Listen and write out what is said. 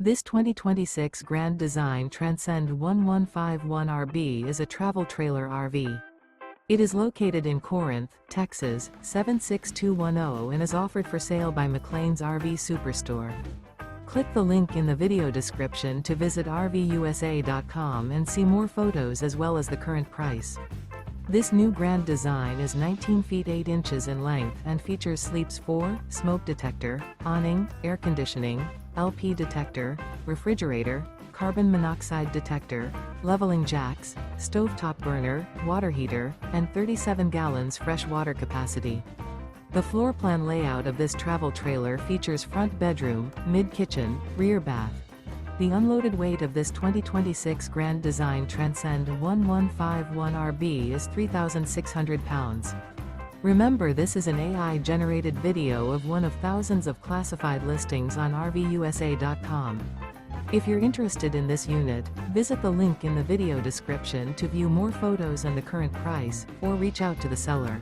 This 2026 Grand Design Transcend 1151RB is a travel trailer RV. It is located in Corinth, Texas, 76210 and is offered for sale by McClain's RV Superstore. Click the link in the video description to visit RVUSA.com and see more photos as well as the current price. This new Grand Design is 19 feet 8 inches in length and features sleeps 4, smoke detector, awning, air conditioning, LP detector, refrigerator, carbon monoxide detector, leveling jacks, stovetop burner, water heater, and 37 gallons fresh water capacity. The floor plan layout of this travel trailer features front bedroom, mid-kitchen, rear bath. The unloaded weight of this 2026 Grand Design Transcend 1151RB is 3,600 pounds. Remember, this is an AI-generated video of one of thousands of classified listings on RVUSA.com. If you're interested in this unit, visit the link in the video description to view more photos and the current price, or reach out to the seller.